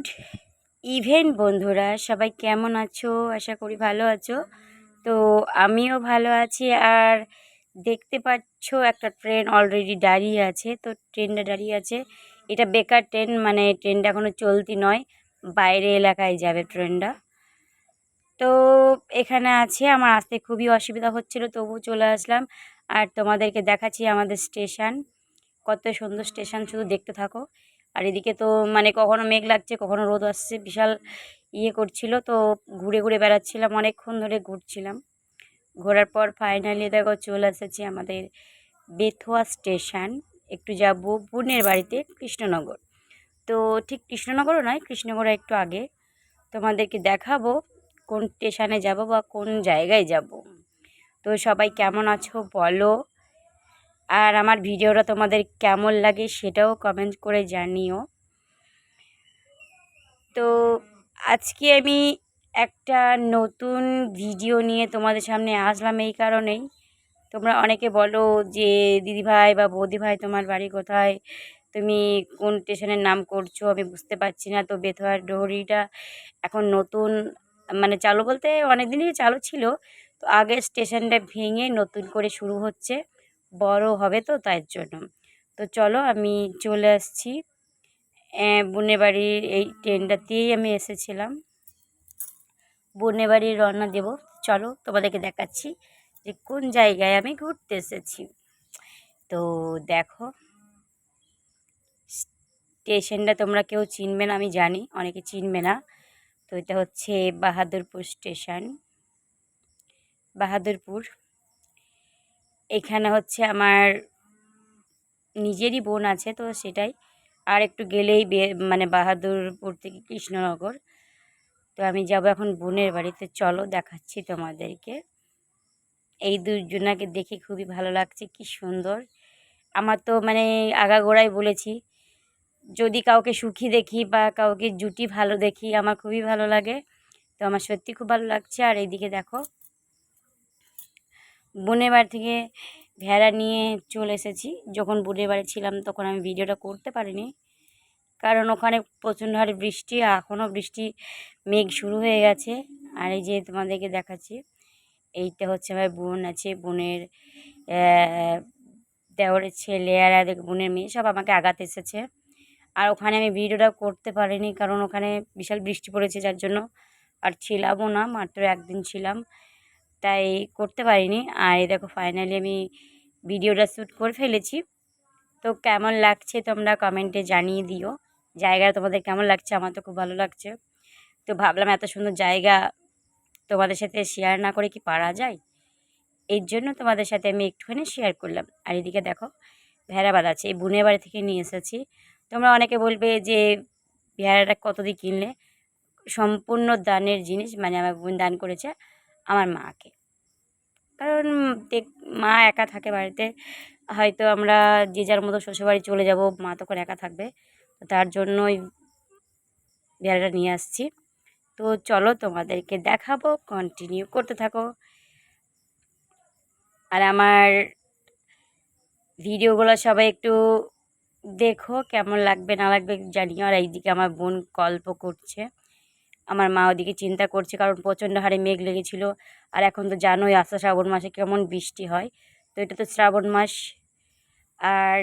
Good even বন্ধুরা, সবাই কেমন আছো? আশা করি ভালো আছো। তো আমিও ভালো আছি। আর দেখতে পাচ্ছ একটা ট্রেন অলরেডি দাঁড়িয়ে আছে। তো ট্রেনটা দাঁড়িয়ে আছে, এটা বেকার ট্রেন, মানে ট্রেনটা এখনও চলতি নয়, বাইরে এলাকায় যাবে ট্রেনটা। তো এখানে আছে, আমার আসতে খুবই অসুবিধা হচ্ছিল, তবু চলে আসলাম। আর তোমাদেরকে দেখাচ্ছি আমাদের স্টেশন, কত সুন্দর স্টেশন, শুধু দেখতে থাকো। আর এদিকে তো মানে কখনো মেঘ লাগছে, কখনো রোদ আসছে, বিশাল করছিল। তো ঘুরে ঘুরে বেড়াচ্ছিলাম, অনেকক্ষণ ধরে ঘুরছিলাম। ঘোরার পর ফাইনালি দেখো চলে এসেছি আমাদের বেথুয়া স্টেশন। একটু যাব বোনের বাড়িতে, কৃষ্ণনগর। তো ঠিক কৃষ্ণনগরও নয়, কৃষ্ণনগরে একটু আগে। তোমাদেরকে দেখাবো কোন স্টেশনে যাব বা কোন জায়গায় যাব। তো সবাই কেমন আছো বলো, আর আমার ভিডিওটা তোমাদের কেমন লাগে সেটাও কমেন্ট করে জানিও। তো আজকে আমি একটা নতুন ভিডিও নিয়ে তোমাদের সামনে আসলাম এই কারণেই, তোমরা অনেকে বলো যে দিদিভাই বা বৌদিভাই তোমার বাড়ি কোথায়, তুমি কোন স্টেশনের নাম করছো, আমি বুঝতে পারছি না। তো বেথুয়ার ডহরিটা এখন নতুন, মানে চালু বলতে অনেক দিনই চালু ছিল। তো আগের স্টেশনটা ভেঙে নতুন করে শুরু হচ্ছে, বড় হবে তো তাই জন্য। তো চলো আমি চলে আসছি বোনের বাড়ির এই ট্রেনটাতেই আমি এসেছিলাম। বোনের বাড়ি রওনা দেব, চলো তোমাদেরকে দেখাচ্ছি যে কোন জায়গায় আমি ঘুরতে এসেছি। তো দেখো স্টেশনটা তোমরা কেউ চিনবে না, আমি জানি অনেকে চিনবে না। তো এটা হচ্ছে বাহাদুরপুর স্টেশন, বাহাদুরপুর। এখানে হচ্ছে আমার নিজেরই বোন আছে, তো সেটাই। আর একটু গেলেই মানে বাহাদুরপুর থেকে কৃষ্ণনগর। তো আমি যাব এখন বোনের বাড়িতে, চলো দেখাচ্ছি তোমাদেরকে। এই দুজনাকে দেখে খুবই ভালো লাগছে, কি সুন্দর। আমার তো মানে আগাগোড়াই বলেছি, যদি কাউকে সুখী দেখি বা কাউকে জুটি ভালো দেখি আমার খুবই ভালো লাগে। তো আমার সত্যি খুব ভালো লাগছে। আর এইদিকে দেখো বোনের বাড়ি থেকে ভেড়া নিয়ে চলে এসেছি। যখন বোনের বাড়ি ছিলাম তখন আমি ভিডিওটা করতে পারিনি, কারণ ওখানে প্রচণ্ড হারে বৃষ্টি, এখনও বৃষ্টি, মেঘ শুরু হয়ে গেছে। আর এই যে তোমাদেরকে দেখাচ্ছি, এইটা হচ্ছে আমার বোন আছে, বোনের দেওরের ছেলে আর বোনের মেয়ে সব আমাকে আগাতে এসেছে। আর ওখানে আমি ভিডিওটা করতে পারিনি, কারণ ওখানে বিশাল বৃষ্টি পড়েছে, যার জন্য আর ছিলামও না, মাত্র একদিন ছিলাম, তাই করতে পারিনি। আর এই দেখো ফাইনালি আমি ভিডিওটা শ্যুট করে ফেলেছি। তো কেমন লাগছে তোমরা কমেন্টে জানিয়ে দিও, জায়গাটা তোমাদের কেমন লাগছে। আমার তো খুব ভালো লাগছে। তো ভাবলাম এত সুন্দর জায়গা তোমাদের সাথে শেয়ার না করে কি পারা যায়, এর জন্য তোমাদের সাথে আমি একটুখানি শেয়ার করলাম। আর এদিকে দেখো ভেড়া বাঁধা আছে, এই বোনের বাড়ি থেকে নিয়ে এসেছি। তোমরা অনেকে বলবে যে ভেড়াটা কত দিয়ে কিনলে, সম্পূর্ণ দানের জিনিস, মানে আমার বোন দান করেছে আমার মাকে। কারণ দেখ, মা একা থাকে বাড়িতে, হয়তো আমরা যে যার মতো শ্বশুরবাড়ি চলে যাব, মা তখন একা থাকবে, তো তার জন্যই ভেড়াটা নিয়ে আসছি। তো চলো তোমাদেরকে দেখাবো, কন্টিনিউ করতে থাকো। আর আমার ভিডিওগুলো সবাই একটু দেখো, কেমন লাগবে না লাগবে জানিও। আর এইদিকে আমার বোন গল্প করছে, আমার মা ওদিকে চিন্তা করছে, কারণ প্রচণ্ড হারে মেঘ লেগেছিল। আর এখন তো জানোই আষাঢ় শ্রাবণ মাসে কেমন বৃষ্টি হয়। তো এটা তো শ্রাবণ মাস, আর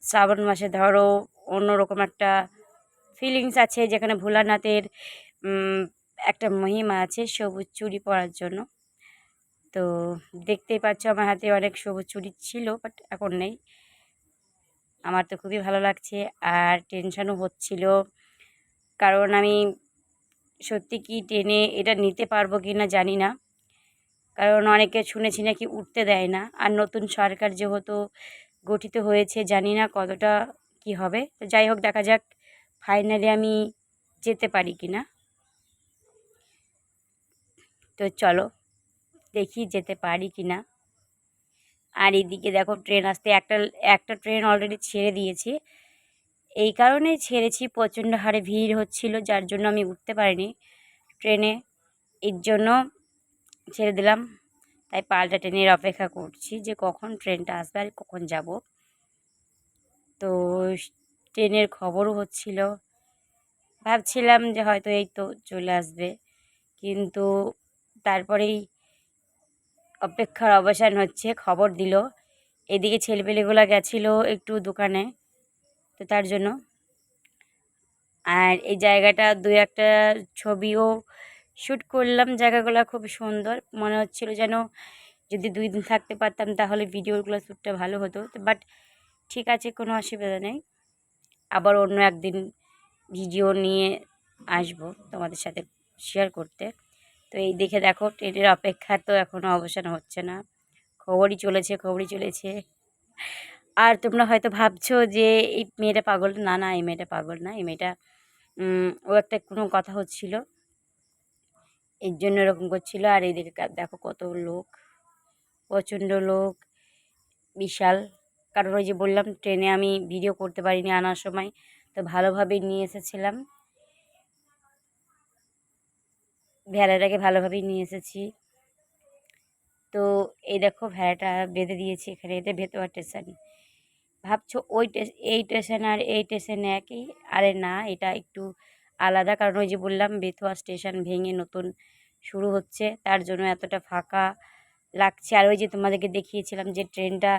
শ্রাবণ মাসে ধরো অন্যরকম একটা ফিলিংস আছে, যেখানে ভোলানাথের একটা মহিমা আছে সবুজ চুড়ি পরার জন্য। তো দেখতেই পাচ্ছ আমার হাতে অনেক সবুজ চুড়ি ছিল, বাট এখন নেই। আমার তো খুবই ভালো লাগছে, আর টেনশানও হচ্ছিল, কারণ আমি সত্যি কি ট্রেনে এটা নিতে পারবো কি না জানি না। কারণ অনেকে শুনেছি নাকি উঠতে দেয় না, আর নতুন সরকার যেহেতু গঠিত হয়েছে, জানি না কতটা কি হবে। তো যাই হোক, দেখা যাক ফাইনালি আমি যেতে পারি কি না। তো চলো দেখি যেতে পারি কি না। আর এদিকে দেখো ট্রেন আসতে একটা একটা ট্রেন অলরেডি ছেড়ে দিয়েছি। এই কারণেই ছেড়েছি, প্রচণ্ড হারে ভিড় হচ্ছিল, যার জন্য আমি উঠতে পারিনি ট্রেনে, এর জন্য ছেড়ে দিলাম। তাই পাল্টা ট্রেনের অপেক্ষা করছি যে কখন ট্রেনটা আসবে আর কখন যাব। তো ট্রেনের খবরও হচ্ছিল, ভাবছিলাম যে হয়তো এই তো চলে আসবে, কিন্তু তারপরেই অপেক্ষার অবসান হচ্ছে। খবর দিল, এদিকে ছেলেপেলেগুলো গেছিলো একটু দোকানে, তো তার জন্য। আর এই জায়গাটা দুই একটা ছবিও শ্যুট করলাম, জায়গাগুলো খুব সুন্দর মনে হচ্ছিল, যেন যদি 2 দিন থাকতে পারতাম তাহলে ভিডিওগুলো শ্যুটটা ভালো হতো। তো বাট ঠিক আছে, কোনো অসুবিধা নেই, আবার অন্য একদিন ভিডিও নিয়ে আসবো তোমাদের সাথে শেয়ার করতে। তো এই দেখে দেখো, ট্রেনের অপেক্ষা তো এখনও অবসান হচ্ছে না, খবরই চলেছে, খবরই চলেছে। আর তোমরা হয়তো ভাবছো যে এই মেয়েটা পাগল। না না, এই মেয়েটা পাগল না, এই মেয়েটা ও একটা কোনো কথা হচ্ছিল, এর জন্য এরকম করছিল। আর এইদিকে দেখো কত লোক, প্রচণ্ড লোক, বিশাল। কারণ ওই যে বললাম ট্রেনে আমি ভিডিও করতে পারিনি আনার সময়, তো ভালোভাবেই নিয়ে এসেছিলাম, ভেড়াটাকে ভালোভাবেই নিয়ে এসেছি। তো এই দেখো ভেড়াটা বেঁধে দিয়েছি এখানে, এটা ভেতোয়া স্টেশন। ভাবছো ওই এই স্টেশন আর এই স্টেশন একই? আরে না, এটা একটু আলাদা, কারণ ওই যে বললাম বেথুয়া স্টেশন ভেঙে নতুন শুরু হচ্ছে, তার জন্য এতটা ফাঁকা লাগছে। আর ওই যে তোমাদেরকে দেখিয়েছিলাম যে ট্রেনটা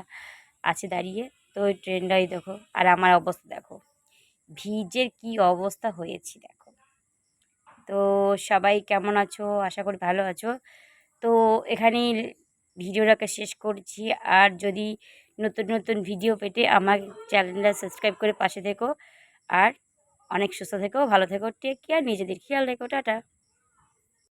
আছে দাঁড়িয়ে, তো ওই ট্রেনটাই দেখো। আর আমার অবস্থা দেখো, ভিজের কি অবস্থা হয়েছি দেখো। তো সবাই কেমন আছো? আশা করি ভালো আছো। তো এখানেই ভিডিওটাকে শেষ করছি। আর যদি নতুন নতুন ভিডিও পেতে আমার চ্যানেলটা সাবস্ক্রাইব করে পাশে থেকো। আর অনেক সুস্থ থেকো, ভালো থেকো, টেক কেয়ার, নিজেদের খেয়াল রেখো, টাটা।